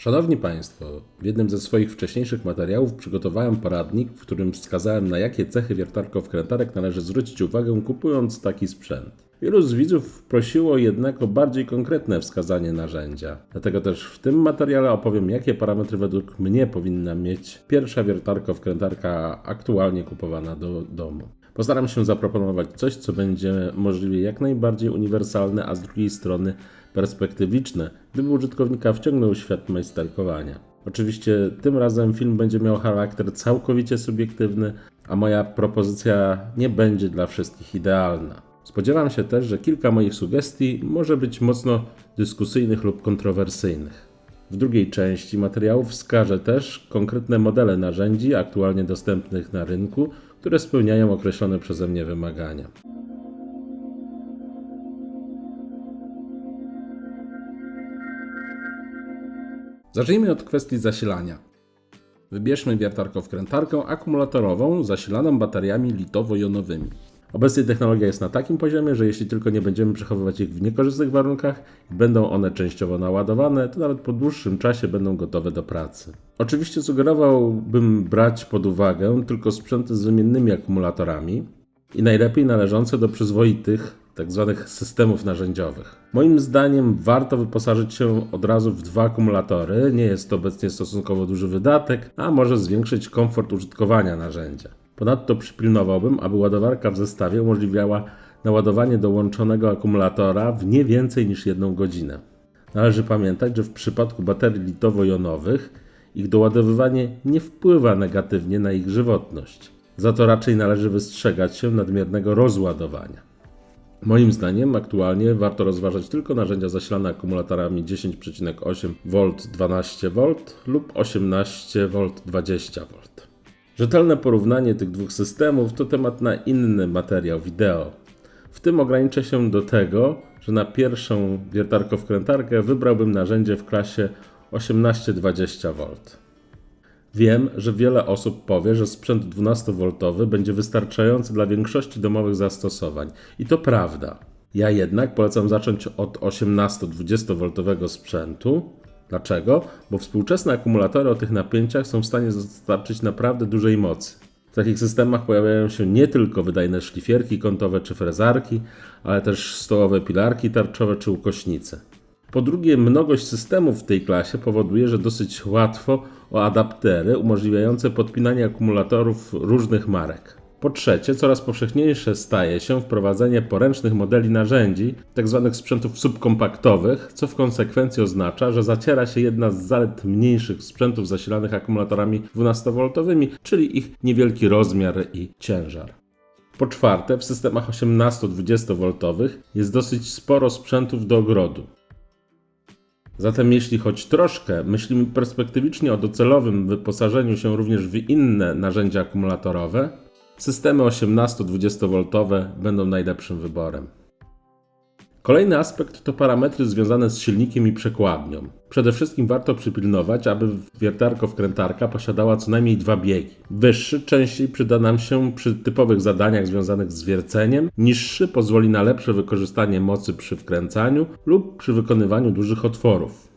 Szanowni Państwo, w jednym ze swoich wcześniejszych materiałów przygotowałem poradnik, w którym wskazałem, na jakie cechy wiertarko-wkrętarek należy zwrócić uwagę, kupując taki sprzęt. Wielu z widzów prosiło jednak o bardziej konkretne wskazanie narzędzia. Dlatego też w tym materiale opowiem, jakie parametry według mnie powinna mieć pierwsza wiertarko-wkrętarka aktualnie kupowana do domu. Postaram się zaproponować coś, co będzie możliwie jak najbardziej uniwersalne, a z drugiej strony perspektywiczne, gdyby użytkownika wciągnął w świat majsterkowania. Oczywiście tym razem film będzie miał charakter całkowicie subiektywny, a moja propozycja nie będzie dla wszystkich idealna. Spodziewam się też, że kilka moich sugestii może być mocno dyskusyjnych lub kontrowersyjnych. W drugiej części materiału wskażę też konkretne modele narzędzi aktualnie dostępnych na rynku, które spełniają określone przeze mnie wymagania. Zacznijmy od kwestii zasilania. Wybierzmy wiertarko-wkrętarkę akumulatorową zasilaną bateriami litowo-jonowymi. Obecnie technologia jest na takim poziomie, że jeśli tylko nie będziemy przechowywać ich w niekorzystnych warunkach i będą one częściowo naładowane, to nawet po dłuższym czasie będą gotowe do pracy. Oczywiście sugerowałbym brać pod uwagę tylko sprzęty z wymiennymi akumulatorami i najlepiej należące do przyzwoitych tzw. systemów narzędziowych. Moim zdaniem warto wyposażyć się od razu w 2 akumulatory, nie jest to obecnie stosunkowo duży wydatek, a może zwiększyć komfort użytkowania narzędzia. Ponadto przypilnowałbym, aby ładowarka w zestawie umożliwiała naładowanie dołączonego akumulatora w nie więcej niż 1 godzinę. Należy pamiętać, że w przypadku baterii litowo-jonowych ich doładowywanie nie wpływa negatywnie na ich żywotność. Za to raczej należy wystrzegać się nadmiernego rozładowania. Moim zdaniem aktualnie warto rozważać tylko narzędzia zasilane akumulatorami 10,8 V 12V lub 18V 20V. Rzetelne porównanie tych dwóch systemów to temat na inny materiał wideo. W tym ograniczę się do tego, że na pierwszą wiertarko-wkrętarkę wybrałbym narzędzie w klasie 18-20V. Wiem, że wiele osób powie, że sprzęt 12V będzie wystarczający dla większości domowych zastosowań. I to prawda. Ja jednak polecam zacząć od 18-20V sprzętu. Dlaczego? Bo współczesne akumulatory o tych napięciach są w stanie dostarczyć naprawdę dużej mocy. W takich systemach pojawiają się nie tylko wydajne szlifierki kątowe czy frezarki, ale też stołowe pilarki tarczowe czy ukośnice. Po drugie, mnogość systemów w tej klasie powoduje, że dosyć łatwo o adaptery umożliwiające podpinanie akumulatorów różnych marek. Po trzecie, coraz powszechniejsze staje się wprowadzenie poręcznych modeli narzędzi, tzw. sprzętów subkompaktowych, co w konsekwencji oznacza, że zaciera się jedna z zalet mniejszych sprzętów zasilanych akumulatorami 12V, czyli ich niewielki rozmiar i ciężar. Po czwarte, w systemach 18-20V jest dosyć sporo sprzętów do ogrodu. Zatem jeśli choć troszkę myślimy perspektywicznie o docelowym wyposażeniu się również w inne narzędzia akumulatorowe, systemy 18-20V będą najlepszym wyborem. Kolejny aspekt to parametry związane z silnikiem i przekładnią. Przede wszystkim warto przypilnować, aby wiertarko-wkrętarka posiadała co najmniej 2 biegi. Wyższy częściej przyda nam się przy typowych zadaniach związanych z wierceniem, niższy pozwoli na lepsze wykorzystanie mocy przy wkręcaniu lub przy wykonywaniu dużych otworów.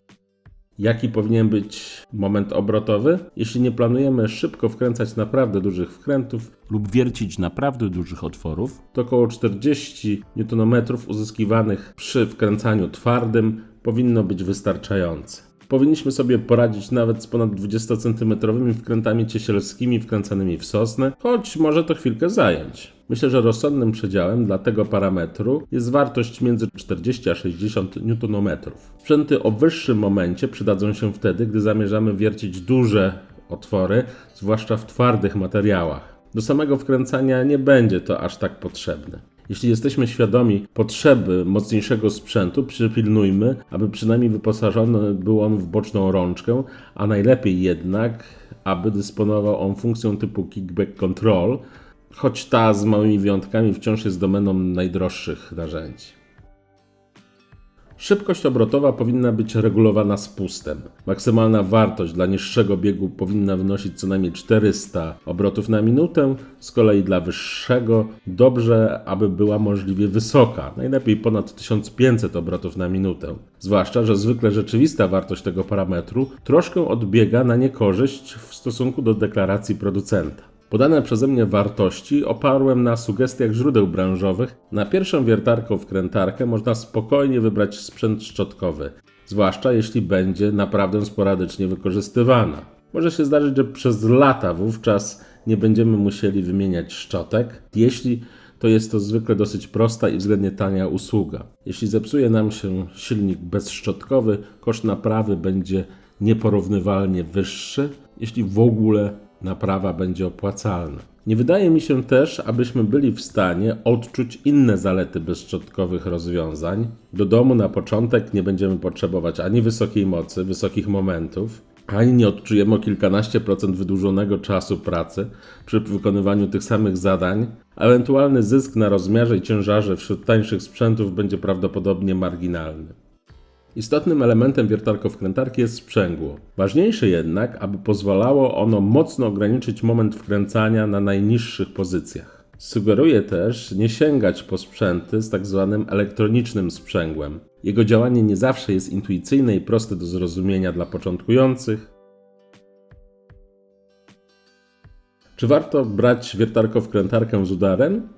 Jaki powinien być moment obrotowy? Jeśli nie planujemy szybko wkręcać naprawdę dużych wkrętów lub wiercić naprawdę dużych otworów, to około 40 Nm uzyskiwanych przy wkręcaniu twardym powinno być wystarczające. Powinniśmy sobie poradzić nawet z ponad 20 cm wkrętami ciesielskimi wkręcanymi w sosnę, choć może to chwilkę zająć. Myślę, że rozsądnym przedziałem dla tego parametru jest wartość między 40 a 60 Nm. Sprzęty o wyższym momencie przydadzą się wtedy, gdy zamierzamy wiercić duże otwory, zwłaszcza w twardych materiałach. Do samego wkręcania nie będzie to aż tak potrzebne. Jeśli jesteśmy świadomi potrzeby mocniejszego sprzętu, przypilnujmy, aby przynajmniej wyposażony był on w boczną rączkę, a najlepiej jednak, aby dysponował on funkcją typu kickback control, choć ta z małymi wyjątkami wciąż jest domeną najdroższych narzędzi. Szybkość obrotowa powinna być regulowana spustem. Maksymalna wartość dla niższego biegu powinna wynosić co najmniej 400 obrotów na minutę, z kolei dla wyższego dobrze, aby była możliwie wysoka, najlepiej ponad 1500 obrotów na minutę. Zwłaszcza, że zwykle rzeczywista wartość tego parametru troszkę odbiega na niekorzyść w stosunku do deklaracji producenta. Podane przeze mnie wartości oparłem na sugestiach źródeł branżowych. Na pierwszą wiertarko-wkrętarkę można spokojnie wybrać sprzęt szczotkowy, zwłaszcza jeśli będzie naprawdę sporadycznie wykorzystywana. Może się zdarzyć, że przez lata wówczas nie będziemy musieli wymieniać szczotek, jeśli to jest to zwykle dosyć prosta i względnie tania usługa. Jeśli zepsuje nam się silnik bezszczotkowy, koszt naprawy będzie nieporównywalnie wyższy, jeśli w ogóle naprawa będzie opłacalna. Nie wydaje mi się też, abyśmy byli w stanie odczuć inne zalety bezszczotkowych rozwiązań. Do domu na początek nie będziemy potrzebować ani wysokiej mocy, wysokich momentów, ani nie odczujemy o kilkanaście procent wydłużonego czasu pracy przy wykonywaniu tych samych zadań. Ewentualny zysk na rozmiarze i ciężarze wśród tańszych sprzętów będzie prawdopodobnie marginalny. Istotnym elementem wiertarko-wkrętarki jest sprzęgło. Ważniejsze jednak, aby pozwalało ono mocno ograniczyć moment wkręcania na najniższych pozycjach. Sugeruję też nie sięgać po sprzęty z tzw. elektronicznym sprzęgłem. Jego działanie nie zawsze jest intuicyjne i proste do zrozumienia dla początkujących. Czy warto brać wiertarko-wkrętarkę z udarem?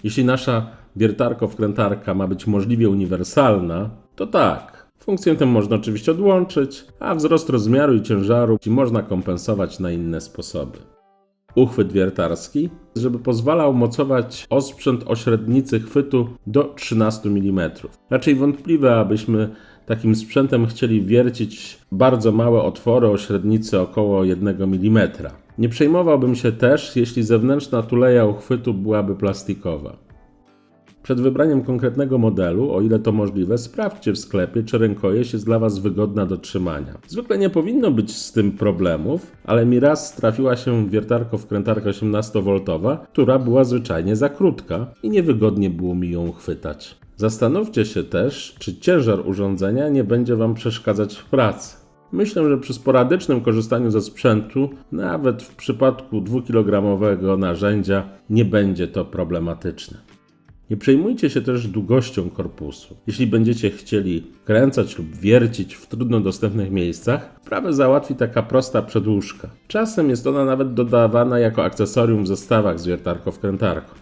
Jeśli nasza wiertarko-wkrętarka ma być możliwie uniwersalna, to tak. Funkcję tę można oczywiście odłączyć, a wzrost rozmiaru i ciężaru można kompensować na inne sposoby. Uchwyt wiertarski, żeby pozwalał mocować osprzęt o średnicy chwytu do 13 mm. Raczej wątpliwe, abyśmy takim sprzętem chcieli wiercić bardzo małe otwory o średnicy około 1 mm. Nie przejmowałbym się też, jeśli zewnętrzna tuleja uchwytu byłaby plastikowa. Przed wybraniem konkretnego modelu, o ile to możliwe, sprawdźcie w sklepie, czy rękojeść jest dla Was wygodna do trzymania. Zwykle nie powinno być z tym problemów, ale mi raz trafiła się wiertarko-wkrętarka 18V, która była zwyczajnie za krótka i niewygodnie było mi ją chwytać. Zastanówcie się też, czy ciężar urządzenia nie będzie Wam przeszkadzać w pracy. Myślę, że przy sporadycznym korzystaniu ze sprzętu, nawet w przypadku 2-kilogramowego narzędzia, nie będzie to problematyczne. Nie przejmujcie się też długością korpusu. Jeśli będziecie chcieli kręcać lub wiercić w trudno dostępnych miejscach, sprawę załatwi taka prosta przedłużka. Czasem jest ona nawet dodawana jako akcesorium w zestawach z wiertarko-wkrętarką.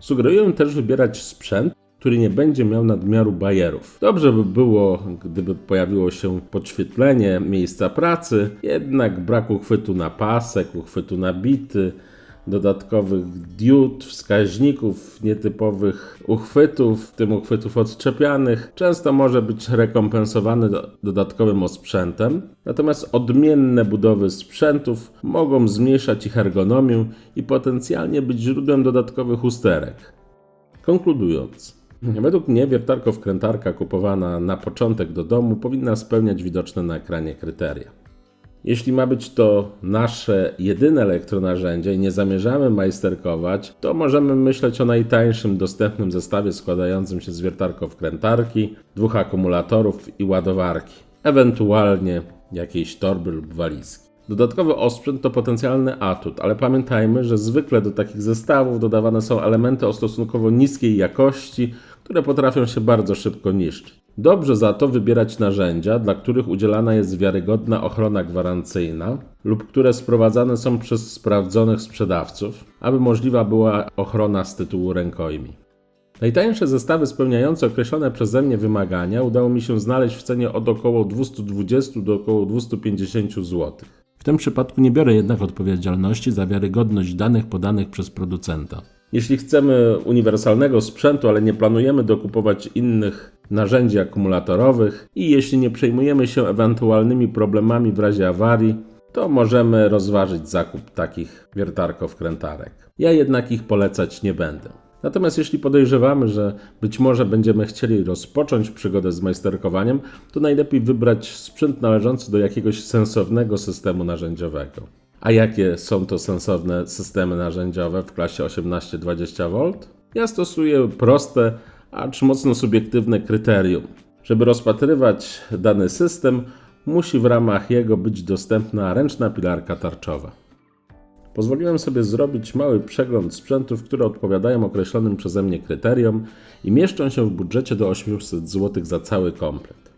Sugeruję też wybierać sprzęt, który nie będzie miał nadmiaru bajerów. Dobrze by było, gdyby pojawiło się podświetlenie miejsca pracy, jednak brak uchwytu na pasek, uchwytu na bity, dodatkowych diod, wskaźników, nietypowych uchwytów, w tym uchwytów odczepianych, często może być rekompensowany dodatkowym osprzętem, natomiast odmienne budowy sprzętów mogą zmniejszać ich ergonomię i potencjalnie być źródłem dodatkowych usterek. Konkludując, według mnie wiertarko-wkrętarka kupowana na początek do domu powinna spełniać widoczne na ekranie kryteria. Jeśli ma być to nasze jedyne elektronarzędzie i nie zamierzamy majsterkować, to możemy myśleć o najtańszym dostępnym zestawie składającym się z wiertarko-wkrętarki, 2 akumulatorów i ładowarki, ewentualnie jakiejś torby lub walizki. Dodatkowy osprzęt to potencjalny atut, ale pamiętajmy, że zwykle do takich zestawów dodawane są elementy o stosunkowo niskiej jakości, które potrafią się bardzo szybko niszczyć. Dobrze za to wybierać narzędzia, dla których udzielana jest wiarygodna ochrona gwarancyjna lub które sprowadzane są przez sprawdzonych sprzedawców, aby możliwa była ochrona z tytułu rękojmi. Najtańsze zestawy spełniające określone przeze mnie wymagania udało mi się znaleźć w cenie od około 220 do około 250 zł. W tym przypadku nie biorę jednak odpowiedzialności za wiarygodność danych podanych przez producenta. Jeśli chcemy uniwersalnego sprzętu, ale nie planujemy dokupować innych narzędzi akumulatorowych i jeśli nie przejmujemy się ewentualnymi problemami w razie awarii, to możemy rozważyć zakup takich wiertarko-wkrętarek. Ja jednak ich polecać nie będę. Natomiast jeśli podejrzewamy, że być może będziemy chcieli rozpocząć przygodę z majsterkowaniem, to najlepiej wybrać sprzęt należący do jakiegoś sensownego systemu narzędziowego. A jakie są to sensowne systemy narzędziowe w klasie 18-20V? Ja stosuję proste, acz mocno subiektywne kryterium. Żeby rozpatrywać dany system, musi w ramach jego być dostępna ręczna pilarka tarczowa. Pozwoliłem sobie zrobić mały przegląd sprzętów, które odpowiadają określonym przeze mnie kryteriom i mieszczą się w budżecie do 800 zł za cały komplet.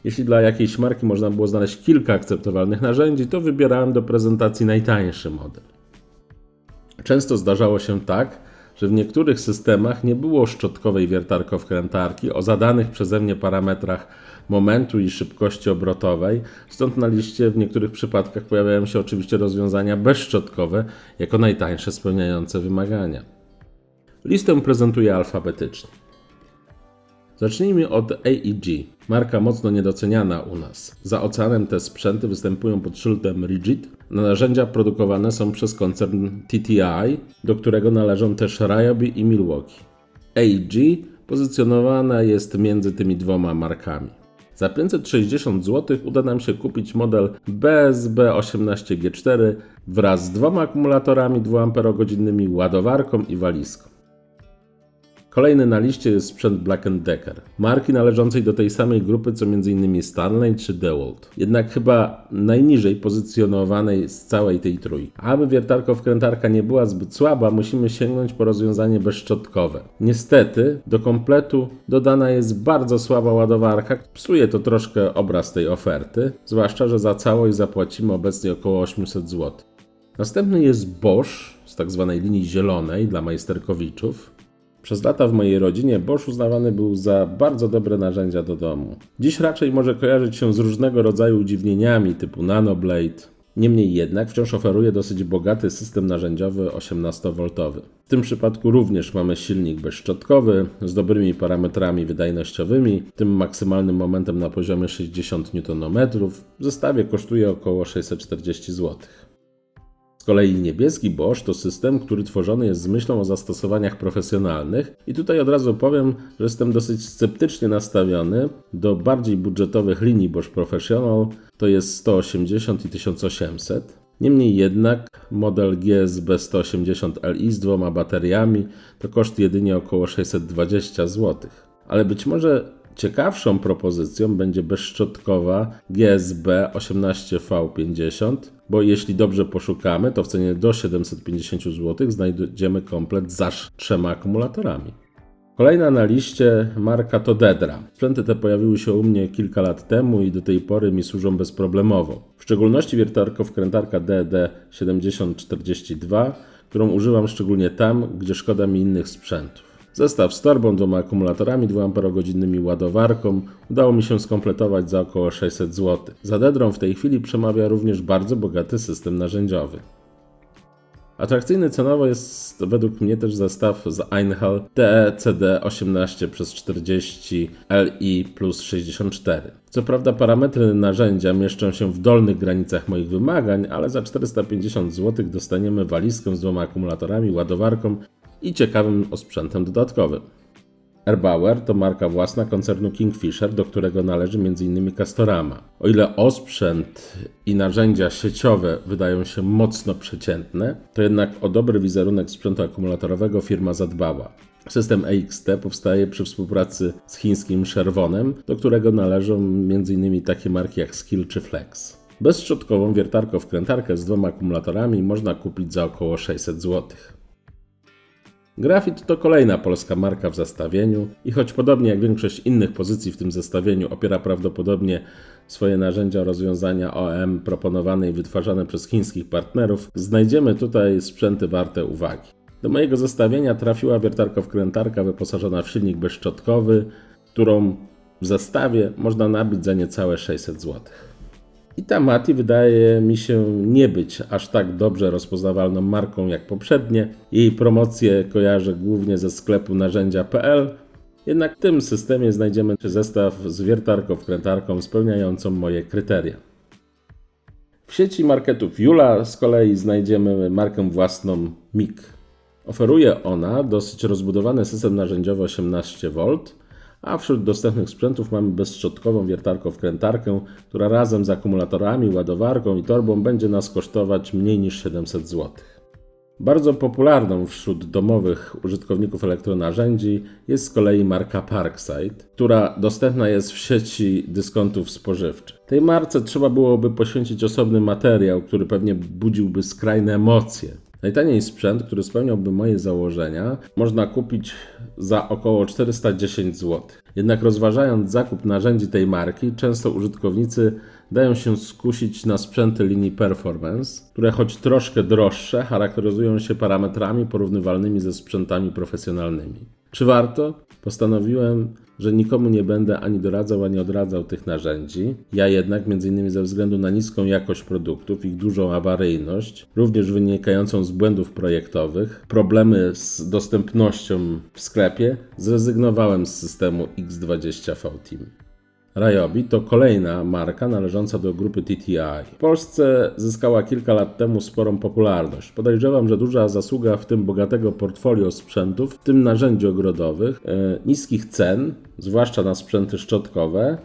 Jeśli dla jakiejś marki można było znaleźć kilka akceptowalnych narzędzi, to wybierałem do prezentacji najtańszy model. Często zdarzało się tak, że w niektórych systemach nie było szczotkowej wiertarko-wkrętarki o zadanych przeze mnie parametrach momentu i szybkości obrotowej, stąd na liście w niektórych przypadkach pojawiają się oczywiście rozwiązania bezszczotkowe jako najtańsze spełniające wymagania. Listę prezentuję alfabetycznie. Zacznijmy od AEG, marka mocno niedoceniana u nas. Za oceanem te sprzęty występują pod szyldem Rigid. Narzędzia produkowane są przez koncern TTI, do którego należą też Ryobi i Milwaukee. AEG pozycjonowane jest między tymi dwoma markami. Za 560 zł uda nam się kupić model BSB18G4 wraz z dwoma akumulatorami 2Ah, ładowarką i walizką. Kolejny na liście jest sprzęt Black & Decker, marki należącej do tej samej grupy co m.in. Stanley czy DeWalt, jednak chyba najniżej pozycjonowanej z całej tej trójki. Aby wiertarko-wkrętarka nie była zbyt słaba, musimy sięgnąć po rozwiązanie bezszczotkowe. Niestety do kompletu dodana jest bardzo słaba ładowarka, psuje to troszkę obraz tej oferty, zwłaszcza że za całość zapłacimy obecnie około 800 zł. Następny jest Bosch z tzw. linii zielonej dla majsterkowiczów. Przez lata w mojej rodzinie Bosch uznawany był za bardzo dobre narzędzia do domu. Dziś raczej może kojarzyć się z różnego rodzaju udziwnieniami typu Nanoblade. Niemniej jednak wciąż oferuje dosyć bogaty system narzędziowy 18V. W tym przypadku również mamy silnik bezszczotkowy z dobrymi parametrami wydajnościowymi, tym maksymalnym momentem na poziomie 60 Nm. W zestawie kosztuje około 640 zł. Z kolei niebieski Bosch to system, który tworzony jest z myślą o zastosowaniach profesjonalnych i tutaj od razu powiem, że jestem dosyć sceptycznie nastawiony do bardziej budżetowych linii Bosch Professional, to jest 180 i 1800. Niemniej jednak model GSB 180 Li z dwoma bateriami to koszt jedynie około 620 zł. Ale być może ciekawszą propozycją będzie bezszczotkowa GSB 18V50, bo jeśli dobrze poszukamy, to w cenie do 750 zł znajdziemy komplet z aż 3 akumulatorami. Kolejna na liście marka to Dedra. Sprzęty te pojawiły się u mnie kilka lat temu i do tej pory mi służą bezproblemowo. W szczególności wiertarko-wkrętarka DD7042, którą używam szczególnie tam, gdzie szkoda mi innych sprzętów. Zestaw z torbą, 2 akumulatorami, 2Ah ładowarką udało mi się skompletować za około 600 zł. Za Dedrą w tej chwili przemawia również bardzo bogaty system narzędziowy. Atrakcyjny cenowo jest według mnie też zestaw z Einhell TECD18x40 Li plus 64. Co prawda parametry narzędzia mieszczą się w dolnych granicach moich wymagań, ale za 450 zł dostaniemy walizkę z 2 akumulatorami, ładowarką i ciekawym osprzętem dodatkowym. Erbauer to marka własna koncernu Kingfisher, do którego należy m.in. Castorama. O ile osprzęt i narzędzia sieciowe wydają się mocno przeciętne, to jednak o dobry wizerunek sprzętu akumulatorowego firma zadbała. System EXT powstaje przy współpracy z chińskim Sherwonem, do którego należą m.in. takie marki jak Skill czy Flex. Bezszczotkową wiertarko-wkrętarkę z 2 akumulatorami można kupić za około 600 zł. Grafit to kolejna polska marka w zestawieniu i choć podobnie jak większość innych pozycji w tym zestawieniu opiera prawdopodobnie swoje narzędzia o rozwiązania OEM proponowane i wytwarzane przez chińskich partnerów, znajdziemy tutaj sprzęty warte uwagi. Do mojego zestawienia trafiła wiertarko-wkrętarka wyposażona w silnik bezszczotkowy, którą w zestawie można nabić za niecałe 600 zł. I ta Mati wydaje mi się nie być aż tak dobrze rozpoznawalną marką jak poprzednie. Jej promocję kojarzę głównie ze sklepu narzędzia.pl, jednak w tym systemie znajdziemy zestaw z wiertarko-wkrętarką spełniającą moje kryteria. W sieci marketów Jula z kolei znajdziemy markę własną MIG. Oferuje ona dosyć rozbudowany system narzędziowy 18V, a wśród dostępnych sprzętów mamy bezszczotkową wiertarko-wkrętarkę, która razem z akumulatorami, ładowarką i torbą będzie nas kosztować mniej niż 700 zł. Bardzo popularną wśród domowych użytkowników elektronarzędzi jest z kolei marka Parkside, która dostępna jest w sieci dyskontów spożywczych. Tej marce trzeba byłoby poświęcić osobny materiał, który pewnie budziłby skrajne emocje. Najtaniej sprzęt, który spełniałby moje założenia, można kupić za około 410 zł. Jednak rozważając zakup narzędzi tej marki, często użytkownicy dają się skusić na sprzęty linii Performance, które choć troszkę droższe, charakteryzują się parametrami porównywalnymi ze sprzętami profesjonalnymi. Czy warto? Postanowiłem, że nikomu nie będę ani doradzał, ani odradzał tych narzędzi. Ja jednak, m.in. ze względu na niską jakość produktów, ich dużą awaryjność, również wynikającą z błędów projektowych, problemy z dostępnością w sklepie, zrezygnowałem z systemu X20V Team. Ryobi to kolejna marka należąca do grupy TTI. W Polsce zyskała kilka lat temu sporą popularność. Podejrzewam, że duża zasługa w tym bogatego portfolio sprzętów, w tym narzędzi ogrodowych, niskich cen, zwłaszcza na sprzęty szczotkowe,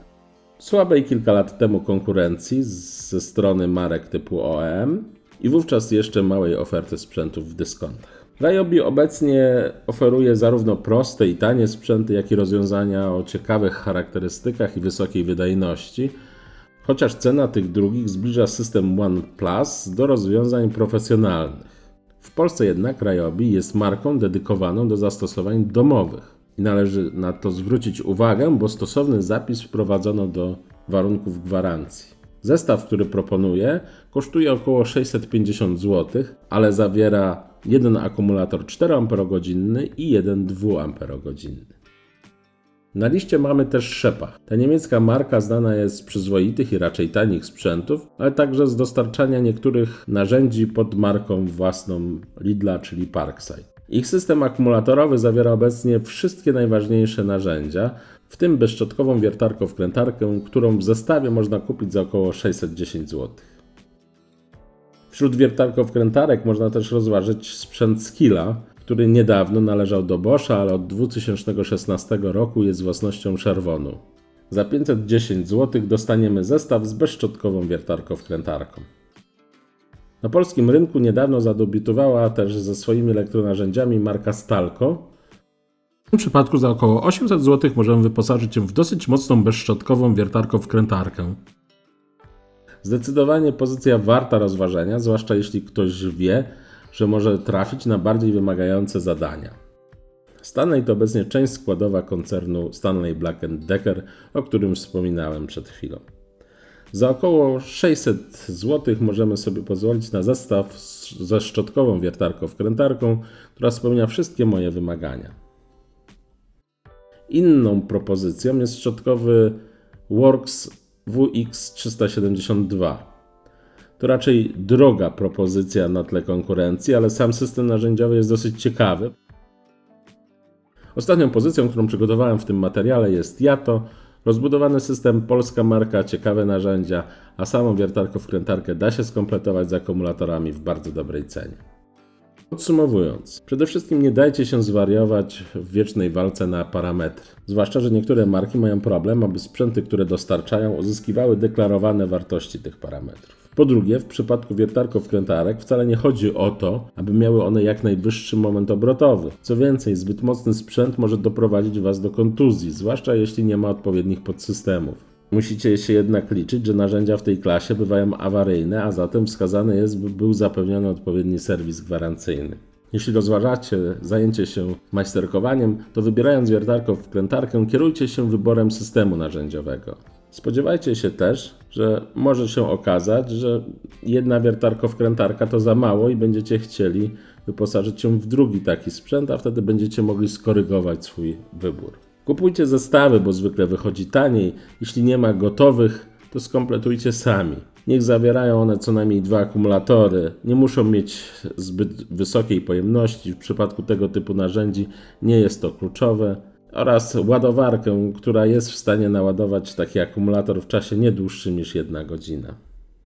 słabej kilka lat temu konkurencji ze strony marek typu OEM i wówczas jeszcze małej oferty sprzętów w dyskontach. Ryobi obecnie oferuje zarówno proste i tanie sprzęty, jak i rozwiązania o ciekawych charakterystykach i wysokiej wydajności, chociaż cena tych drugich zbliża system OnePlus do rozwiązań profesjonalnych. W Polsce jednak Ryobi jest marką dedykowaną do zastosowań domowych i należy na to zwrócić uwagę, bo stosowny zapis wprowadzono do warunków gwarancji. Zestaw, który proponuję, kosztuje około 650 zł, ale zawiera jeden akumulator 4Ah i jeden 2Ah. Na liście mamy też Shepa. Ta niemiecka marka znana jest z przyzwoitych i raczej tanich sprzętów, ale także z dostarczania niektórych narzędzi pod marką własną Lidla, czyli Parkside. Ich system akumulatorowy zawiera obecnie wszystkie najważniejsze narzędzia, w tym bezszczotkową wiertarko-wkrętarkę, którą w zestawie można kupić za około 610 zł. Wśród wiertarko-wkrętarek można też rozważyć sprzęt Skilla, który niedawno należał do Boscha, ale od 2016 roku jest własnością Chervonu. Za 510 zł dostaniemy zestaw z bezszczotkową wiertarko-wkrętarką. Na polskim rynku niedawno zadebiutowała też ze swoimi elektronarzędziami marka Stalco. W tym przypadku za około 800 zł możemy wyposażyć się w dosyć mocną bezszczotkową wiertarko-wkrętarkę. Zdecydowanie pozycja warta rozważenia, zwłaszcza jeśli ktoś wie, że może trafić na bardziej wymagające zadania. Stanley to obecnie część składowa koncernu Stanley Black & Decker, o którym wspominałem przed chwilą. Za około 600 zł możemy sobie pozwolić na zestaw ze szczotkową wiertarko-wkrętarką, która spełnia wszystkie moje wymagania. Inną propozycją jest szczotkowy Works WX372. To raczej droga propozycja na tle konkurencji, ale sam system narzędziowy jest dosyć ciekawy. Ostatnią pozycją, którą przygotowałem w tym materiale, jest Yato. Rozbudowany system, polska marka, ciekawe narzędzia, a samą wiertarko-wkrętarkę da się skompletować z akumulatorami w bardzo dobrej cenie. Podsumowując, przede wszystkim nie dajcie się zwariować w wiecznej walce na parametry. Zwłaszcza, że niektóre marki mają problem, aby sprzęty, które dostarczają, uzyskiwały deklarowane wartości tych parametrów. Po drugie, w przypadku wiertarko-wkrętarek wcale nie chodzi o to, aby miały one jak najwyższy moment obrotowy. Co więcej, zbyt mocny sprzęt może doprowadzić Was do kontuzji, zwłaszcza jeśli nie ma odpowiednich podsystemów. Musicie się jednak liczyć, że narzędzia w tej klasie bywają awaryjne, a zatem wskazane jest, by był zapewniony odpowiedni serwis gwarancyjny. Jeśli rozważacie zajęcie się majsterkowaniem, to wybierając wiertarko-wkrętarkę kierujcie się wyborem systemu narzędziowego. Spodziewajcie się też, że może się okazać, że jedna wiertarko-wkrętarka to za mało i będziecie chcieli wyposażyć się w drugi taki sprzęt, a wtedy będziecie mogli skorygować swój wybór. Kupujcie zestawy, bo zwykle wychodzi taniej. Jeśli nie ma gotowych, to skompletujcie sami. Niech zawierają one co najmniej 2 akumulatory. Nie muszą mieć zbyt wysokiej pojemności. W przypadku tego typu narzędzi nie jest to kluczowe. Oraz ładowarkę, która jest w stanie naładować taki akumulator w czasie nie dłuższym niż 1 godzina.